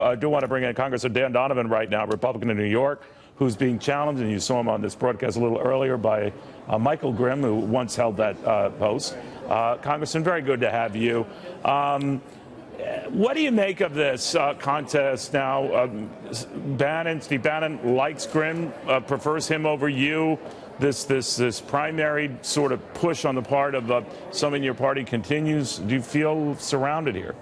I do want to bring in Congressman Dan Donovan right now, Republican in New York, who's being challenged, and you saw him on this broadcast a little earlier, by Michael Grimm, who once held that post. Congressman, very good to have you. What do you make of this contest now? Steve Bannon likes Grimm, prefers him over you. This primary sort of push on the part of some in your party continues. Do you feel surrounded here?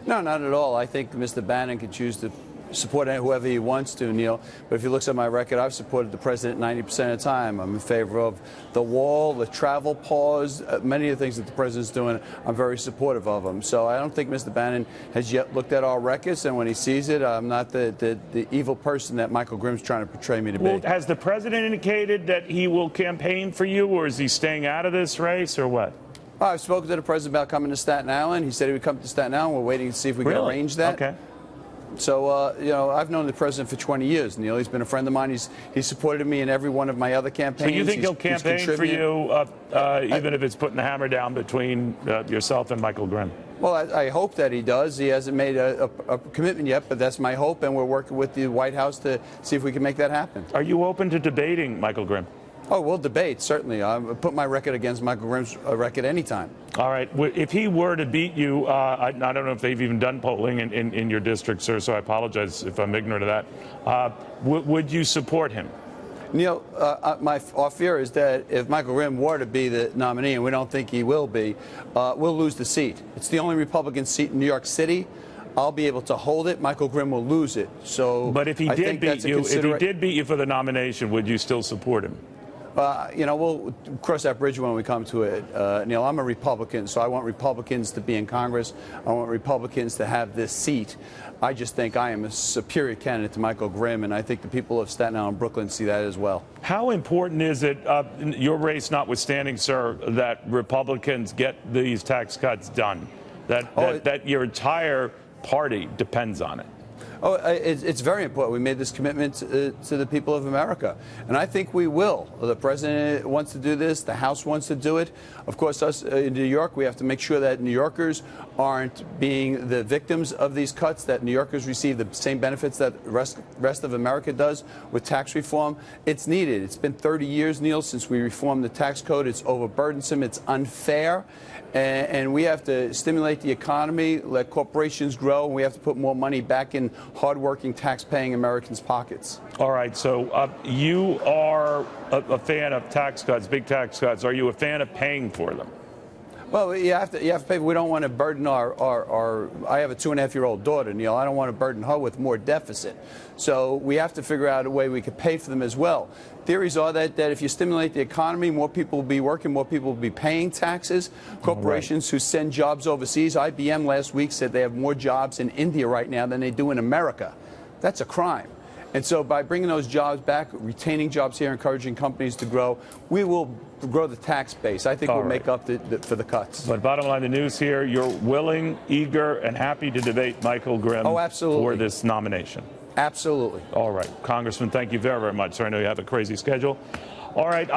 No, not at all. I think Mr. Bannon can choose to support whoever he wants to, Neil. But if you look at my record, I've supported the president 90% of the time. I'm in favor of the wall, the travel pause, many of the things that the president's doing. I'm very supportive of them. So I don't think Mr. Bannon has yet looked at our records, and when he sees it, I'm not the evil person that Michael Grimm's trying to portray me to be. Well, has the president indicated that he will campaign for you, or is he staying out of this race, or what? I've spoken to the president about coming to Staten Island. He said he would come to Staten Island. We're waiting to see if we can arrange that. Okay. So, you know, I've known the president for 20 years, Neil. He's been a friend of mine. He's supported me in every one of my other campaigns. So you think he'll campaign for you, even if it's putting the hammer down between yourself and Michael Grimm? Well, I hope that he does. He hasn't made a commitment yet, but that's my hope, and we're working with the White House to see if we can make that happen. Are you open to debating Michael Grimm? Oh, we'll debate, certainly. I'll put my record against Michael Grimm's record anytime. All right. If he were to beat you, I don't know if they've even done polling in your district, sir, so I apologize if I'm ignorant of that. Would you support him? Neil, our fear is that if Michael Grimm were to be the nominee, and we don't think he will be, we'll lose the seat. It's the only Republican seat in New York City. I'll be able to hold it. Michael Grimm will lose it. So, but if he did beat you for the nomination, would you still support him? You know, we'll cross that bridge when we come to it. Neil, I'm a Republican, so I want Republicans to be in Congress. I want Republicans to have this seat. I just think I am a superior candidate to Michael Grimm, and I think the people of Staten Island and Brooklyn see that as well. How important is it, your race notwithstanding, sir, that Republicans get these tax cuts done, that your entire party depends on it? Oh, it's very important. We made this commitment to the people of America, and I think we will. The president wants to do this. The House wants to do it. Of course, us in New York, we have to make sure that New Yorkers aren't being the victims of these cuts, that New Yorkers receive the same benefits that the rest of America does with tax reform. It's needed. It's been 30 years, Neil, since we reformed the tax code. It's overburdensome. It's unfair. And we have to stimulate the economy, let corporations grow, and we have to put more money back in hardworking, tax-paying Americans' pockets. All right, so you are a fan of tax cuts, big tax cuts. Are you a fan of paying for them? Well, you have to pay. We don't want to burden our I have a 2.5-year-old daughter, Neil. I don't want to burden her with more deficit. So we have to figure out a way we could pay for them as well. Theories are that if you stimulate the economy, more people will be working, more people will be paying taxes. Corporations who send jobs overseas, IBM last week said they have more jobs in India right now than they do in America. That's a crime. And so by bringing those jobs back, retaining jobs here, encouraging companies to grow, we will grow the tax base. I think we'll make up for the cuts. But bottom line, the news here, you're willing, eager, and happy to debate Michael Grimm for this nomination. Absolutely. All right. Congressman, thank you very, very much. Sir, I know you have a crazy schedule. All right.